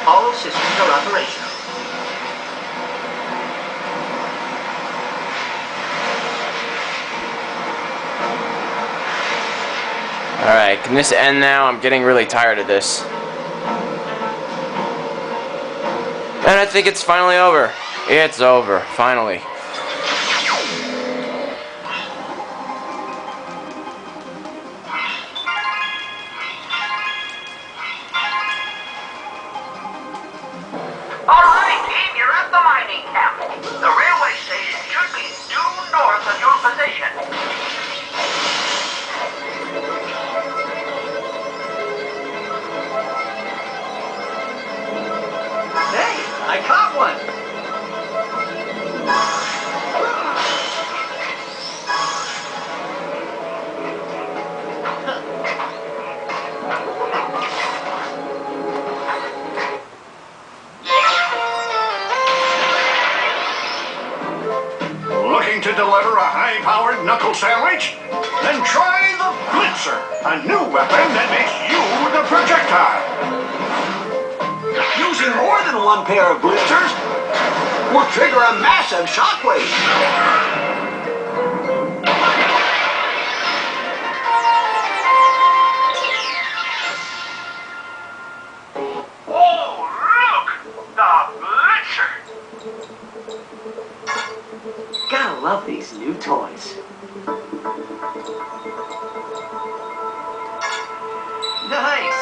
All systems are operational. Alright, can this end now? I'm getting really tired of this. And I think it's finally over. It's over, finally. Alright, team, you're at the mining camp. The railway station should be due north of your position. Hey, I caught one! Looking to deliver a high-powered knuckle sandwich? Then try the Blitzer, a new weapon that makes you the projectile. Using more than one pair of blitzers will trigger a massive shockwave. Oh, look! The Blitzer! Gotta love these new toys. Nice!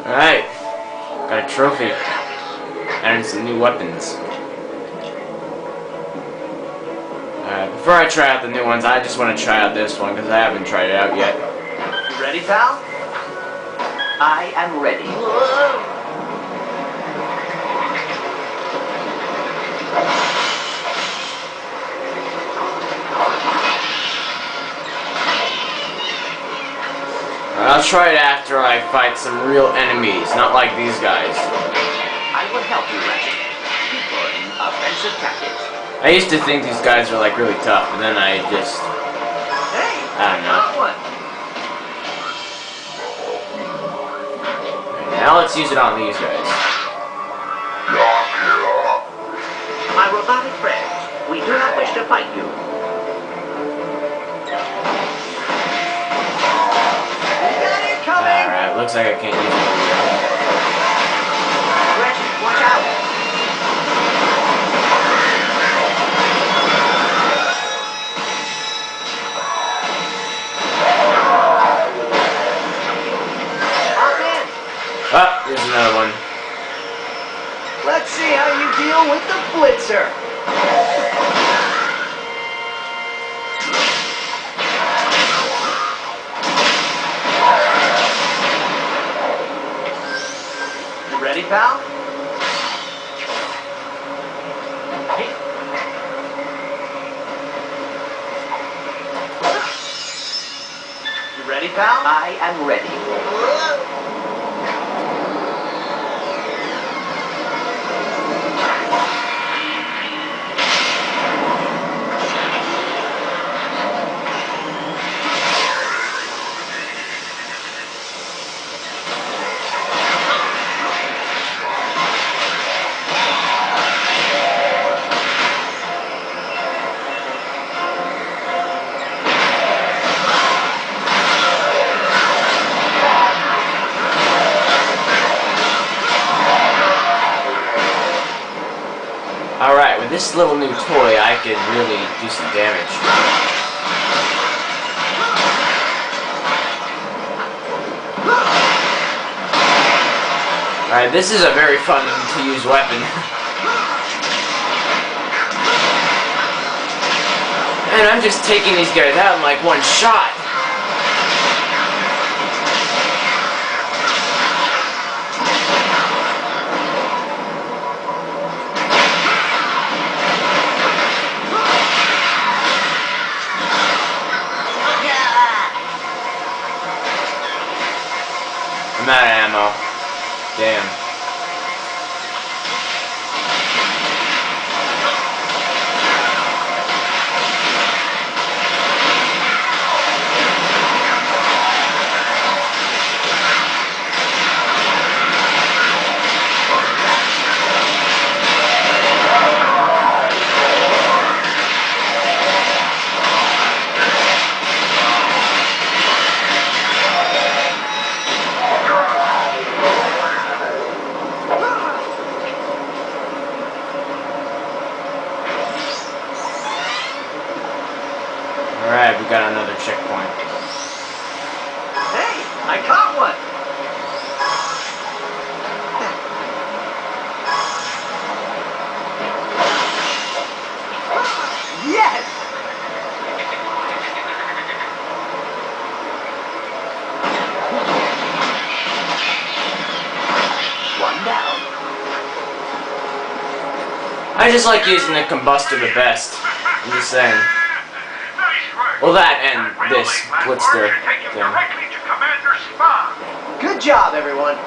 Alright. Got a trophy. And some new weapons. Alright, before I try out the new ones, I just want to try out this one because I haven't tried it out yet. You ready, pal? I am ready. I'll try it after I fight some real enemies, not like these guys. I will help you, Ratchet. Deploying offensive tactics. I used to think these guys were like really tough, but then I just... Hey, I don't know. got one. Now let's use it on these guys. My robotic friends, we do not wish to fight you. Alright, looks like I can't use it. Ratchet, watch out! Hop in! Ah, here's another one. Let's see how you deal with the Blitzer. You ready, pal? Hey. You ready, pal? I am ready. Alright, with this little new toy, I can really do some damage. Alright, this is a very fun to use weapon. And I'm just taking these guys out in like one shot. I'm out of ammo. Damn. Alright, we got another checkpoint. Hey, I caught one! Yes! One down. I just like using the combustor the best. I'm just saying. Nice work. Well, that and That this railway platform blitzer should take you thing. directly to Commander's spa. Good job, everyone.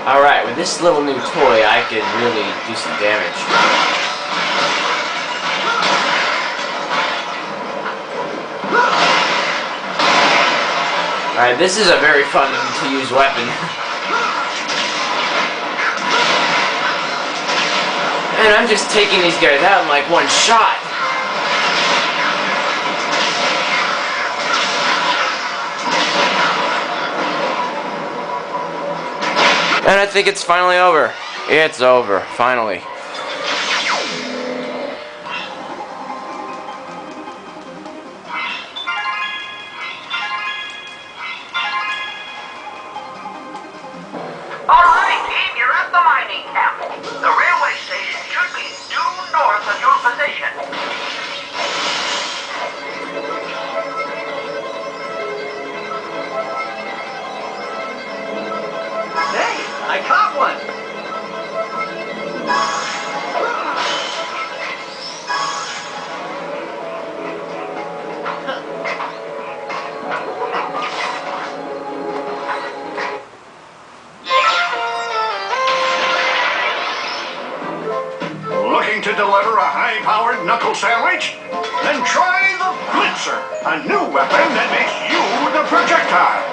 Alright, with this little new toy, I can really do some damage. Alright, this is a very fun to use weapon. And I'm just taking these guys out in like one shot. And I think it's finally over. It's over, finally. All right, team, you're at the mining camp. The railway station should be due north of your position. Hey, I caught one! Looking to deliver a high-powered knuckle sandwich? Then try the Blitzer, a new weapon that makes you the projectile.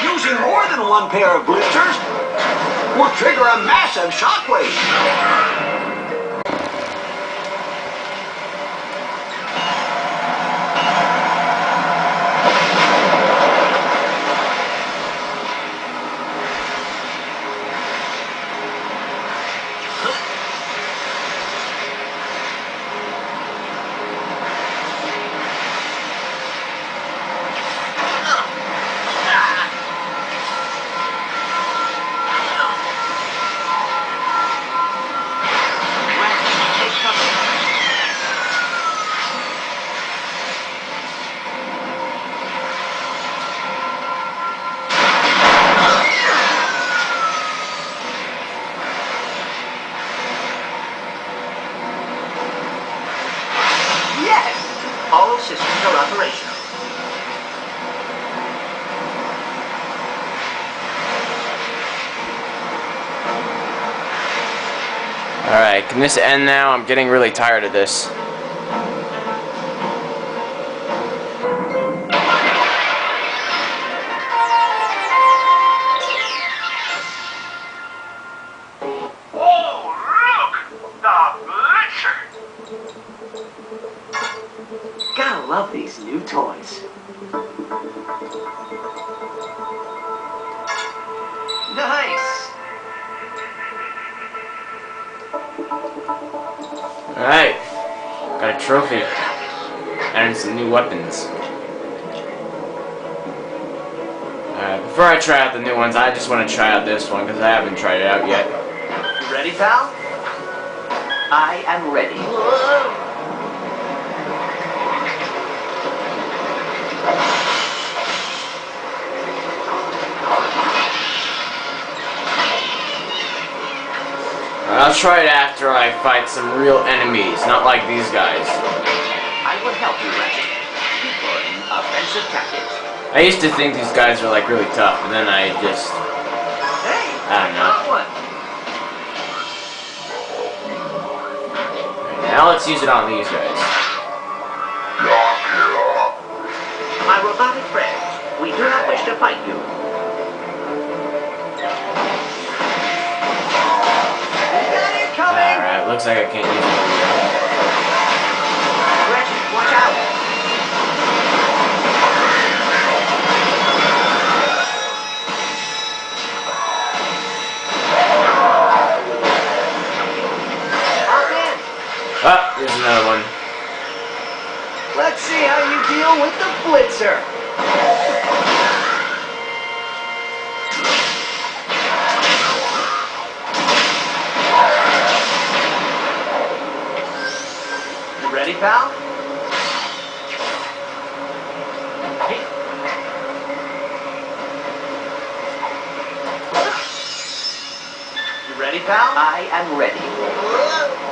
Using more than one pair of blitzers will trigger a massive shockwave. Yes! All systems are operational. Alright, can this end now? I'm getting really tired of this. Oh, look! The Blitzer! Gotta love these new toys. Nice! Alright, got a trophy. And some new weapons. Before I try out the new ones, I just want to try out this one because I haven't tried it out yet. You ready, pal? I am ready. I'll try it after I fight some real enemies, not like these guys. I will help you, Ratchet. Deploying offensive tactics. I used to think these guys were like really tough, but then I just... Hey, I don't know. got one. Now let's use it on these guys. My robotic friends, we do not wish to fight you. Alright, looks like I can't use it. Ratchet, watch out. Hop in. Ah, here's another one. Let's see how you deal with the Blitzer. You ready, pal? Hey. You ready, pal? I am ready.